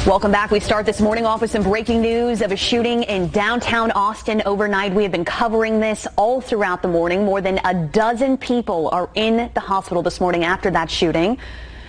Welcome back. We start this morning off with some breaking news of a shooting in downtown Austin overnight. We have been covering this all throughout the morning. More than a dozen people are in the hospital this morning after that shooting,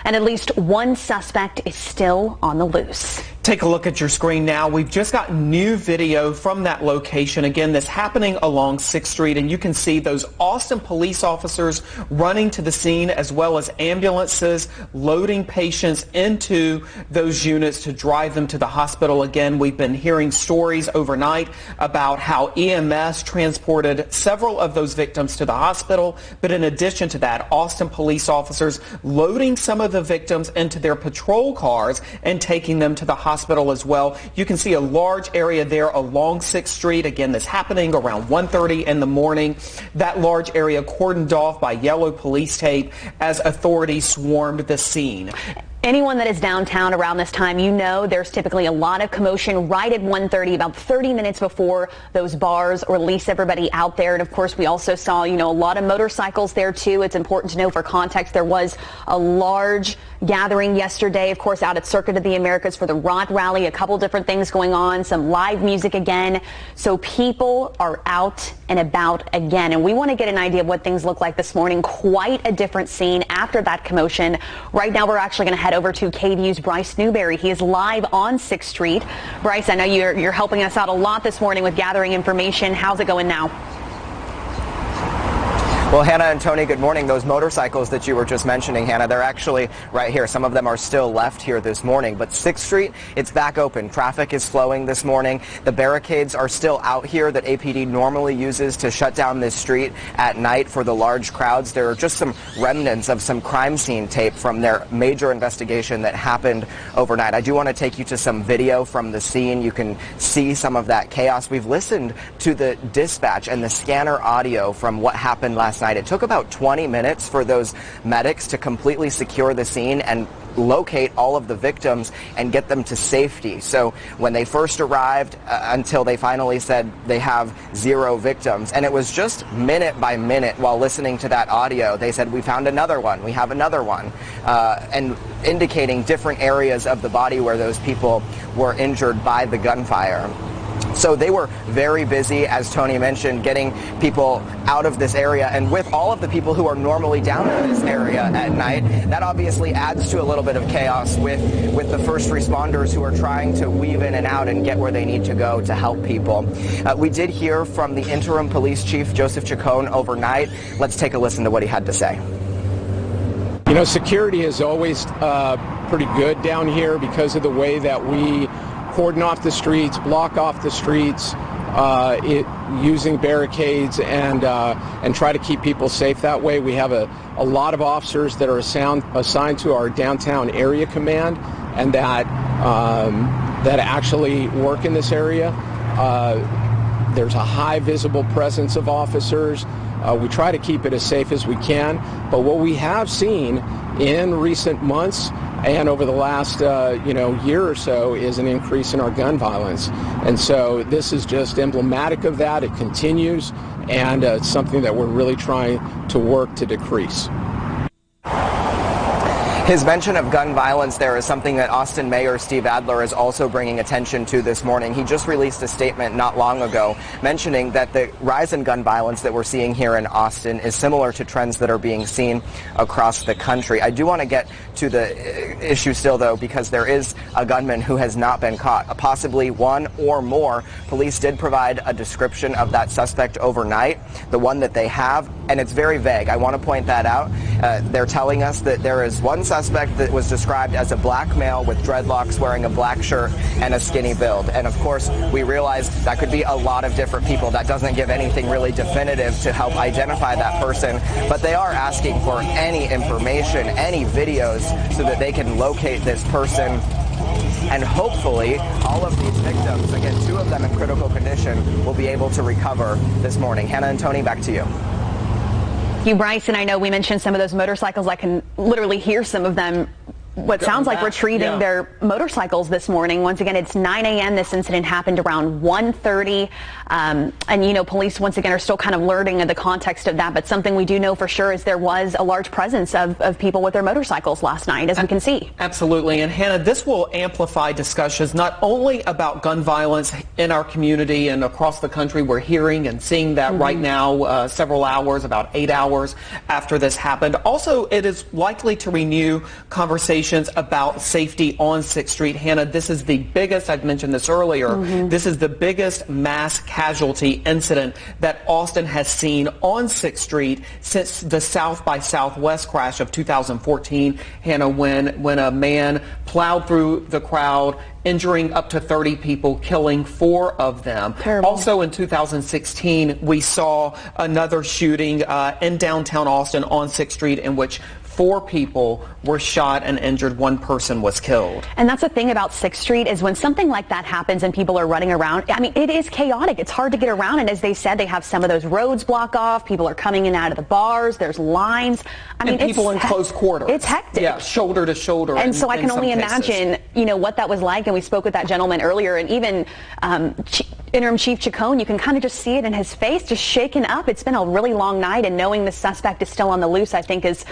and at least one suspect is still on the loose. Take a look at your screen now. We've just got new video from that location. Again, this happening along 6th Street, and you can see those Austin police officers running to the scene, as well as ambulances loading patients into those units to drive them to the hospital. Again, we've been hearing stories overnight about how EMS transported several of those victims to the hospital. But in addition to that, Austin police officers loading some of the victims into their patrol cars and taking them to the hospital as well. You can see a large area there along 6th Street. Again, this happening around 1:30 in the morning. That large area cordoned off by yellow police tape as authorities swarmed the scene. Anyone that is downtown around this time, you know there's typically a lot of commotion right at 1:30, about 30 minutes before those bars release everybody out there. And of course, we also saw, a lot of motorcycles there too. It's important to know for context, there was a large gathering yesterday, of course, out at Circuit of the Americas for the Rock Rally, a couple different things going on, some live music again. So people are out and about again. And we want to get an idea of what things look like this morning. Quite a different scene after that commotion. Right now, we're actually going to head over to KVUE's Bryce Newberry. He is live on 6th Street. Bryce, I know you're helping us out a lot this morning with gathering information. How's it going now? Well, Hannah and Tony, good morning. Those motorcycles that you were just mentioning, Hannah, they're actually right here. Some of them are still left here this morning, but 6th Street, it's back open. Traffic is flowing this morning. The barricades are still out here that APD normally uses to shut down this street at night for the large crowds. There are just some remnants of some crime scene tape from their major investigation that happened overnight. I do want to take you to some video from the scene. You can see some of that chaos. We've listened to the dispatch and the scanner audio from what happened last night. It took about 20 minutes for those medics to completely secure the scene and locate all of the victims and get them to safety. So when they first arrived until they finally said they have 0 victims, and it was just minute by minute while listening to that audio, they said, we found another one, we have another one, and indicating different areas of the body where those people were injured by the gunfire. So they were very busy, as Tony mentioned, getting people out of this area. And with all of the people who are normally down in this area at night, that obviously adds to a little bit of chaos with the first responders who are trying to weave in and out and get where they need to go to help people. We did hear from the interim police chief, Joseph Chacon, overnight. Let's take a listen to what he had to say. Security is always pretty good down here because of the way that we cordon off the streets, block off the streets, using barricades and try to keep people safe that way. We have a lot of officers that are assigned to our downtown area command and that actually work in this area. There's a high visible presence of officers. We try to keep it as safe as we can, but what we have seen in recent months and over the last year or so is an increase in our gun violence. And so this is just emblematic of that. It continues, and it's something that we're really trying to work to decrease. His mention of gun violence there is something that Austin Mayor Steve Adler is also bringing attention to this morning. He just released a statement not long ago mentioning that the rise in gun violence that we're seeing here in Austin is similar to trends that are being seen across the country. I do want to get to the issue still, though, because there is a gunman who has not been caught, possibly one or more. Police did provide a description of that suspect overnight, the one that they have, and it's very vague. I want to point that out. They're telling us that there is one suspect that was described as a black male with dreadlocks, wearing a black shirt and a skinny build. And of course, we realize that could be a lot of different people. That doesn't give anything really definitive to help identify that person. But they are asking for any information, any videos, so that they can locate this person. And hopefully, all of these victims, again, 2 of them in critical condition, will be able to recover this morning. Hannah and Tony, back to you. You, Bryce, and I know we mentioned some of those motorcycles. I can literally hear some of them what sounds like retrieving their motorcycles this morning. Once again, it's 9 a.m. This incident happened around 1:30. And, you know, police once again are still kind of learning of the context of that. But something we do know for sure is there was a large presence of people with their motorcycles last night, as we can see. Absolutely. And Hannah, this will amplify discussions not only about gun violence in our community and across the country. We're hearing and seeing that right now, several hours, about 8 hours after this happened. Also, it is likely to renew conversations about safety on 6th Street. Hannah, this is the biggest, I've mentioned this earlier, this is the biggest mass casualty incident that Austin has seen on 6th Street since the South by Southwest crash of 2014. Hannah, when a man plowed through the crowd, injuring up to 30 people, killing 4 of them. Terrible. Also in 2016, we saw another shooting in downtown Austin on 6th Street in which 4 people were shot and injured. 1 person was killed. And that's the thing about 6th Street is when something like that happens and people are running around, I mean, it is chaotic. It's hard to get around. And as they said, they have some of those roads blocked off. People are coming in and out of the bars. There's lines. I mean, people in close quarters. It's hectic. Yeah, shoulder to shoulder. And so I can only imagine, you know, what that was like. And we spoke with that gentleman earlier. And even Interim Chief Chacon, you can kind of just see it in his face, just shaken up. It's been a really long night. And knowing the suspect is still on the loose, I think is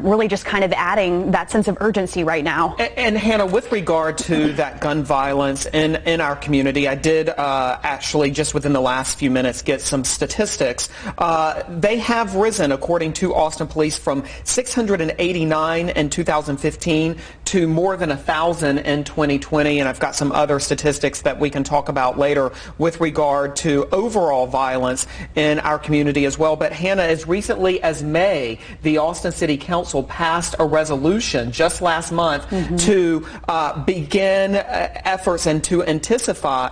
really just kind of adding that sense of urgency right now. And Hannah, with regard to that gun violence in our community, I did actually just within the last few minutes get some statistics. They have risen, according to Austin Police, from 689 in 2015 to more than 1,000 in 2020. And I've got some other statistics that we can talk about later with regard to overall violence in our community as well. But Hannah, as recently as May, the Austin City Council passed a resolution just last month to begin efforts and to intensify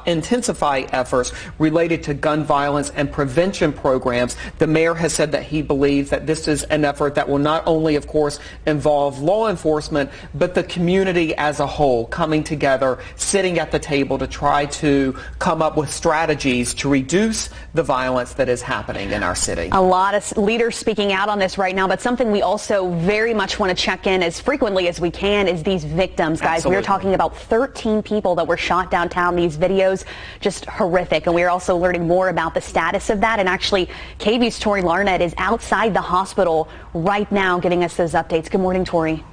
efforts related to gun violence and prevention programs. The mayor has said that he believes that this is an effort that will not only, of course, involve law enforcement, but the community as a whole coming together, sitting at the table to try to come up with strategies to reduce the violence that is happening in our city. A lot of leaders speaking out on this right now, but something we also very much want to check in as frequently as we can is these victims, guys. Absolutely. We're talking about 13 people that were shot downtown. These videos just horrific, and we're also learning more about the status of that. And actually, KVUE's Tori Larnett is outside the hospital right now giving us those updates. Good morning, Tori.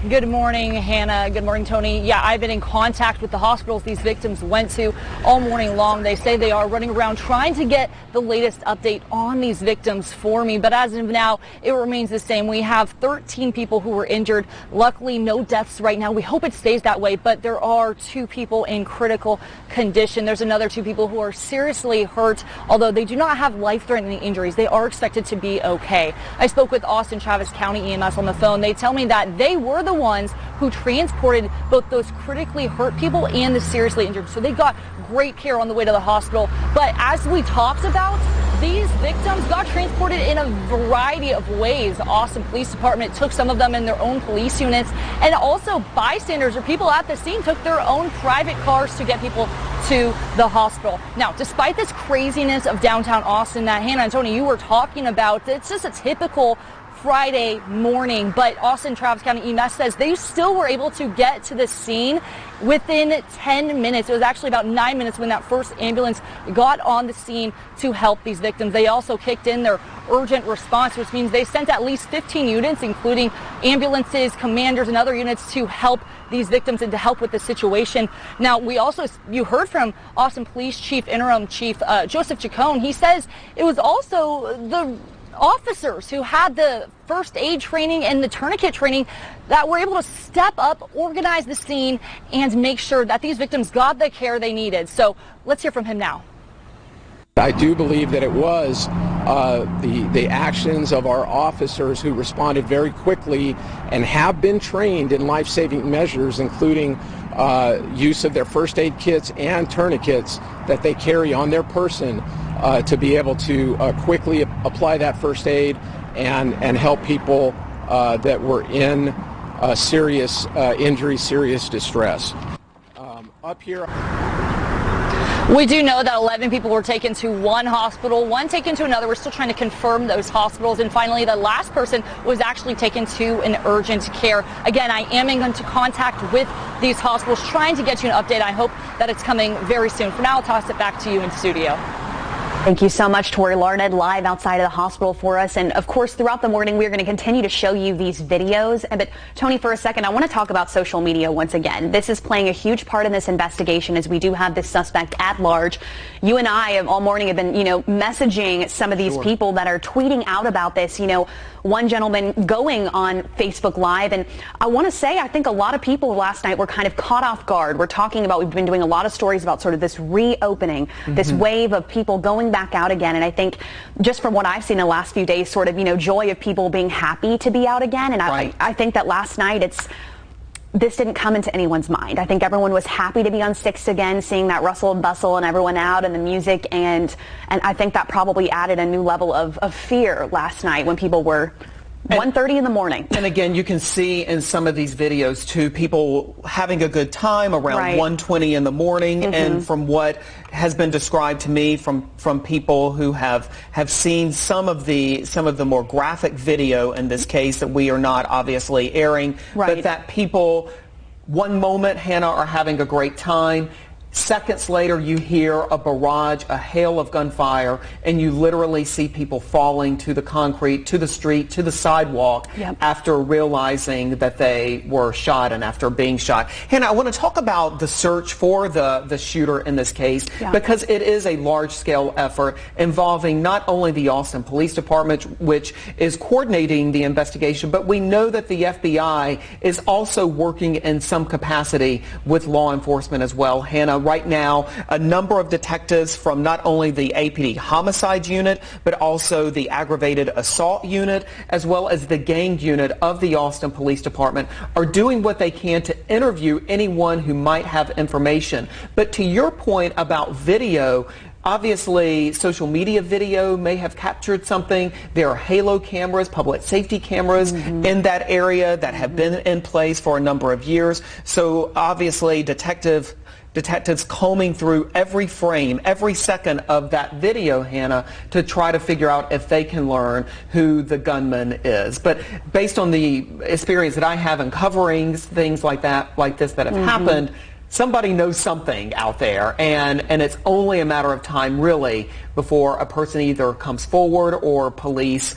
Good morning, Hannah. Good morning, Tony. Yeah, I've been in contact with the hospitals these victims went to all morning long. They say they are running around trying to get the latest update on these victims for me. But as of now, it remains the same. We have 13 people who were injured. Luckily, no deaths right now. We hope it stays that way. But there are 2 people in critical condition. There's another 2 people who are seriously hurt, although they do not have life-threatening injuries. They are expected to be okay. I spoke with Austin Travis County EMS on the phone. They tell me that they were the ones who transported both those critically hurt people and the seriously injured. So they got great care on the way to the hospital. But as we talked about, these victims got transported in a variety of ways. Austin Police Department took some of them in their own police units, and also bystanders or people at the scene took their own private cars to get people to the hospital. Now, despite this craziness of downtown Austin that Hannah and Tony, you were talking about, it's just a typical Friday morning, but Austin Travis County EMS says they still were able to get to the scene within 10 minutes. It was actually about 9 minutes when that first ambulance got on the scene to help these victims. They also kicked in their urgent response, which means they sent at least 15 units, including ambulances, commanders, and other units to help these victims and to help with the situation. Now, you heard from Austin Police Chief, Interim Chief Joseph Chacon. He says it was also the officers who had the first aid training and the tourniquet training that were able to step up, organize the scene, and make sure that these victims got the care they needed. So let's hear from him now. I do believe that it was the actions of our officers who responded very quickly and have been trained in life-saving measures, including use of their first aid kits and tourniquets that they carry on their person to be able to quickly apply that first aid and help people that were in serious injury, serious distress. Up here. We do know that 11 people were taken to one hospital, one taken to another. We're still trying to confirm those hospitals. And finally, the last person was actually taken to an urgent care. Again, I am into contact with these hospitals, trying to get you an update. I hope that it's coming very soon. For now, I'll toss it back to you in studio. Thank you so much, Tori Larned, live outside of the hospital for us. And of course, throughout the morning, we're going to continue to show you these videos. But Tony, for a second, I want to talk about social media once again. This is playing a huge part in this investigation, as we do have this suspect at large. You and I all morning have been, messaging some of these people that are tweeting out about this. One gentleman going on Facebook Live. And I want to say, I think a lot of people last night were kind of caught off guard. We're talking about, we've been doing a lot of stories about sort of this reopening, this wave of people going back out again. And I think just from what I've seen in the last few days, sort of, joy of people being happy to be out again. And I think that last night this didn't come into anyone's mind. I think everyone was happy to be on Six again, seeing that rustle and bustle and everyone out and the music. And I think that probably added a new level of fear last night when people were 1:30 in the morning. And again, you can see in some of these videos too, people having a good time around 1:20 in the morning. And from what has been described to me from people who have seen some of the more graphic video in this case that we are not obviously airing, but that people one moment, Hannah, are having a great time. Seconds later, you hear a barrage, a hail of gunfire, and you literally see people falling to the concrete, to the street, to the sidewalk after realizing that they were shot and after being shot. Hannah, I want to talk about the search for the shooter in this case because it is a large-scale effort involving not only the Austin Police Department, which is coordinating the investigation, but we know that the FBI is also working in some capacity with law enforcement as well. Hannah, right now, a number of detectives from not only the APD homicide unit, but also the aggravated assault unit, as well as the gang unit of the Austin Police Department, are doing what they can to interview anyone who might have information. But to your point about video, obviously, social media video may have captured something. There are halo cameras, public safety cameras in that area that have been in place for a number of years. So obviously, detectives combing through every frame, every second of that video, Hannah, to try to figure out if they can learn who the gunman is. But based on the experience that I have in covering things like this that have happened, somebody knows something out there, and it's only a matter of time, really, before a person either comes forward or police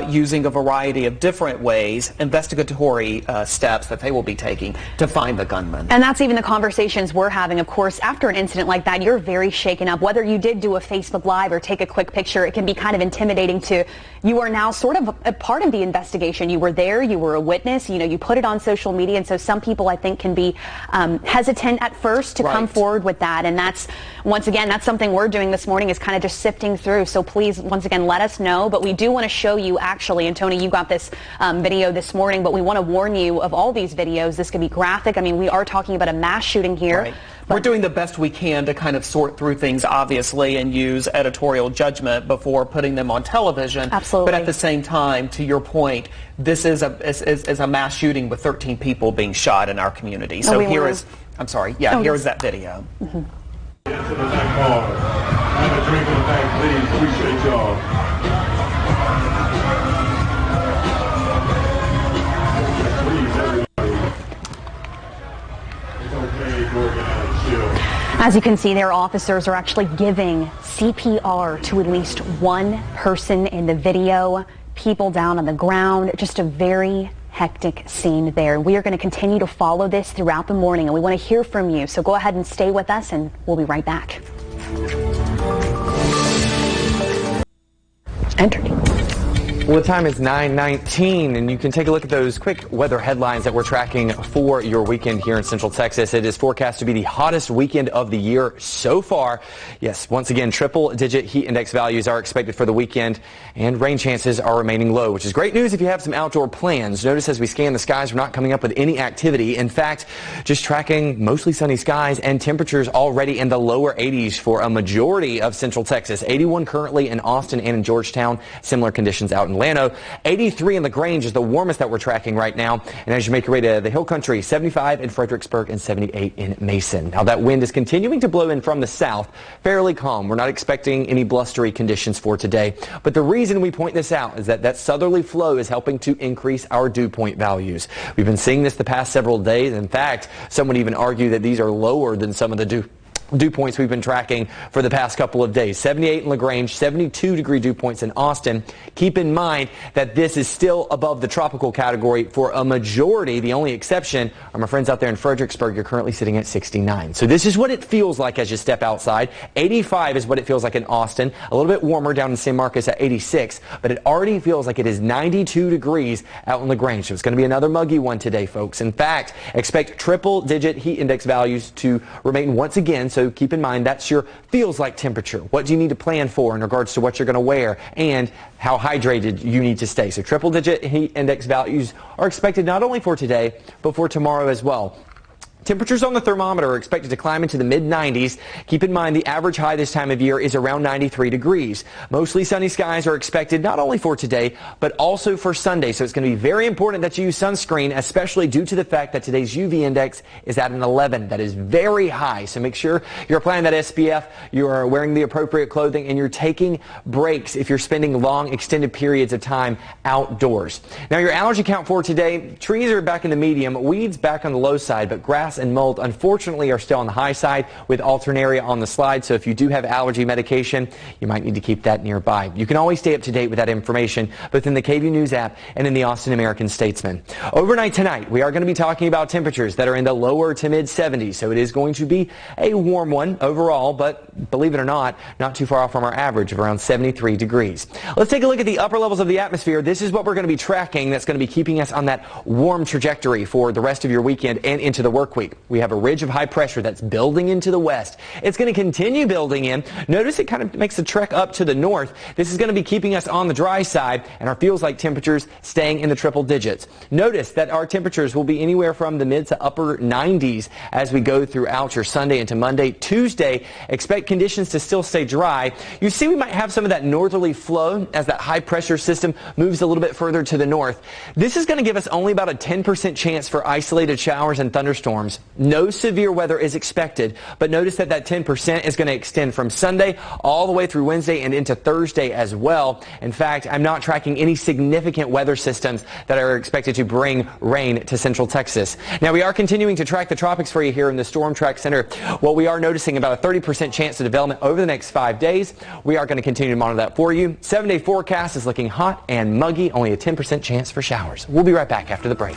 using a variety of different ways, investigatory steps that they will be taking to find the gunman. And that's even the conversations we're having. Of course, after an incident like that, you're very shaken up. Whether you did do a Facebook Live or take a quick picture, it can be kind of intimidating to, you are now sort of a part of the investigation. You were there, you were a witness, you put it on social media, and so some people, I think, can be hesitant at first to come forward with that. And that's, once again, that's something we're doing this morning, is kind of just sifting through. So please, once again, let us know. But we do want to show you, actually, and Tony, you got this video this morning, but we want to warn you of all these videos. This can be graphic. I mean, we are talking about a mass shooting here. We're doing the best we can to kind of sort through things, obviously, and use editorial judgment before putting them on television. Absolutely. But at the same time, to your point, this is a mass shooting with 13 people being shot in our community. So here is, I'm sorry, here is that video. Have a drink on the back, please. Appreciate y'all. Please, everybody. It's okay, organize, chill. As you can see, their officers are actually giving CPR to at least one person in the video. People down on the ground. Just a very hectic scene there. We are going to continue to follow this throughout the morning, and we want to hear from you. So go ahead and stay with us, and we'll be right back. Well, the time is 9:19, and you can take a look at those quick weather headlines that we're tracking for your weekend here in Central Texas. It is forecast to be the hottest weekend of the year so far. Yes, once again, triple-digit heat index values are expected for the weekend, and rain chances are remaining low, which is great news if you have some outdoor plans. Notice as we scan the skies, we're not coming up with any activity. In fact, just tracking mostly sunny skies and temperatures already in the lower 80s for a majority of Central Texas. 81 currently in Austin and in Georgetown. Similar conditions out in in Llano. 83 in LaGrange is the warmest that we're tracking right now. And as you make your way to the Hill Country, 75 in Fredericksburg and 78 in Mason. Now that wind is continuing to blow in from the south, fairly calm. We're not expecting any blustery conditions for today. But the reason we point this out is that southerly flow is helping to increase our dew point values. We've been seeing this the past several days. In fact, some would even argue that these are lower than some of the dew points we've been tracking for the past couple of days. 78 in LaGrange, 72 degree dew points in Austin. Keep in mind that this is still above the tropical category for a majority. The only exception are my friends out there in Fredericksburg. You're currently sitting at 69. So this is what it feels like as you step outside. 85 is what it feels like in Austin. A little bit warmer down in San Marcos at 86, but it already feels like it is 92 degrees out in LaGrange. So it's going to be another muggy one today, folks. In fact, expect triple-digit heat index values to remain once again. So keep in mind that's your feels like temperature. What do you need to plan for in regards to what you're going to wear and how hydrated you need to stay? So triple-digit heat index values are expected not only for today, but for tomorrow as well. Temperatures on the thermometer are expected to climb into the mid-90s. Keep in mind the average high this time of year is around 93 degrees. Mostly sunny skies are expected not only for today, but also for Sunday. So it's going to be very important that you use sunscreen, especially due to the fact that today's UV index is at an 11. That is very high. So make sure you're applying that SPF, you are wearing the appropriate clothing, and you're taking breaks if you're spending long, extended periods of time outdoors. Now, your allergy count for today, trees are back in the medium, weeds back on the low side, but grass and mold unfortunately are still on the high side with Alternaria on the slide. So if you do have allergy medication, you might need to keep that nearby. You can always stay up to date with that information both in the KVUE News app and in the Austin American-Statesman. Overnight tonight, we are going to be talking about temperatures that are in the lower to mid 70s. So it is going to be a warm one overall, but believe it or not too far off from our average of around 73 degrees. Let's take a look at the upper levels of the atmosphere. This is what we're going to be tracking that's going to be keeping us on that warm trajectory for the rest of your weekend and into the work week. We have a ridge of high pressure that's building into the west. It's going to continue building in. Notice it kind of makes the trek up to the north. This is going to be keeping us on the dry side and our feels like temperatures staying in the triple digits. Notice that our temperatures will be anywhere from the mid to upper 90s as we go throughout your Sunday into Monday. Tuesday, expect conditions to still stay dry. You see we might have some of that northerly flow as that high pressure system moves a little bit further to the north. This is going to give us only about a 10% chance for isolated showers and thunderstorms. No severe weather is expected, but notice that 10% is going to extend from Sunday all the way through Wednesday and into Thursday as well. In fact, I'm not tracking any significant weather systems that are expected to bring rain to central Texas. Now, we are continuing to track the tropics for you here in the Storm Track Center. What we are noticing about a 30% chance of development over the next 5 days. We are going to continue to monitor that for you. 7-day forecast is looking hot and muggy, only a 10% chance for showers. We'll be right back after the break.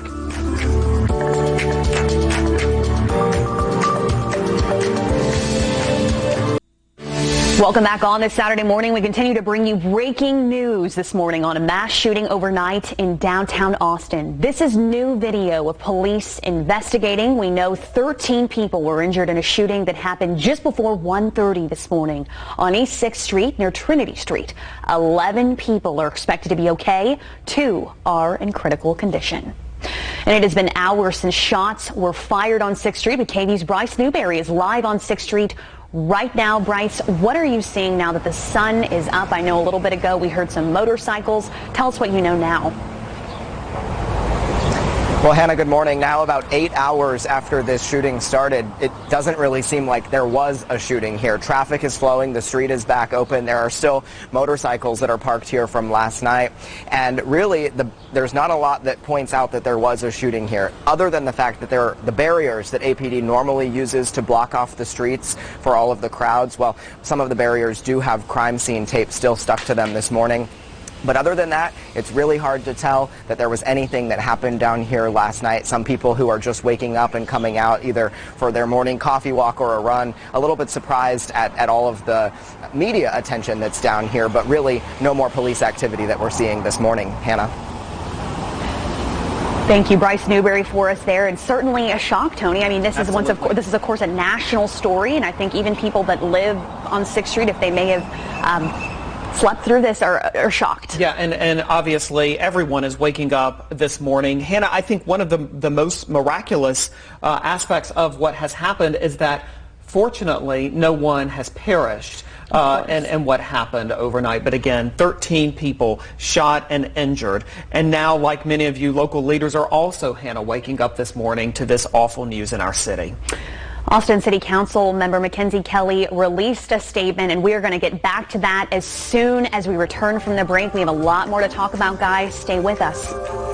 Welcome back on this Saturday morning. We continue to bring you breaking news this morning on a mass shooting overnight in downtown Austin. This is new video of police investigating. We know 13 people were injured in a shooting that happened just before 1:30 this morning on East 6th Street near Trinity Street. 11 people are expected to be okay. 2 are in critical condition. And it has been hours since shots were fired on 6th Street, but KVUE's Bryce Newberry is live on 6th Street right now. Bryce, what are you seeing now that the sun is up? I know a little bit ago we heard some motorcycles. Tell us what you know now. Well, Hannah, good morning. Now about 8 hours after this shooting started, it doesn't really seem like there was a shooting here. Traffic is flowing. The street is back open. There are still motorcycles that are parked here from last night. And really, there's not a lot that points out that there was a shooting here, other than the fact that the barriers that APD normally uses to block off the streets for all of the crowds. Well, some of the barriers do have crime scene tape still stuck to them this morning. But other than that, it's really hard to tell that there was anything that happened down here last night. Some people who are just waking up and coming out either for their morning coffee walk or a run, a little bit surprised at all of the media attention that's down here, but really no more police activity that we're seeing this morning. Hannah. Thank you, Bryce Newberry, for us there. And certainly a shock, Tony. I mean, this is of course a national story, and I think even people that live on 6th Street, if they may have slept through this, are shocked. Yeah, and obviously everyone is waking up this morning. Hannah, I think one of the most miraculous aspects of what has happened is that fortunately no one has perished. and what happened overnight. But again, 13 people shot and injured. And now, like many of you, local leaders are also, Hannah, waking up this morning to this awful news in our city. Austin City Council member Mackenzie Kelly released a statement, and we're going to get back to that as soon as we return from the break. We have a lot more to talk about, guys. Stay with us.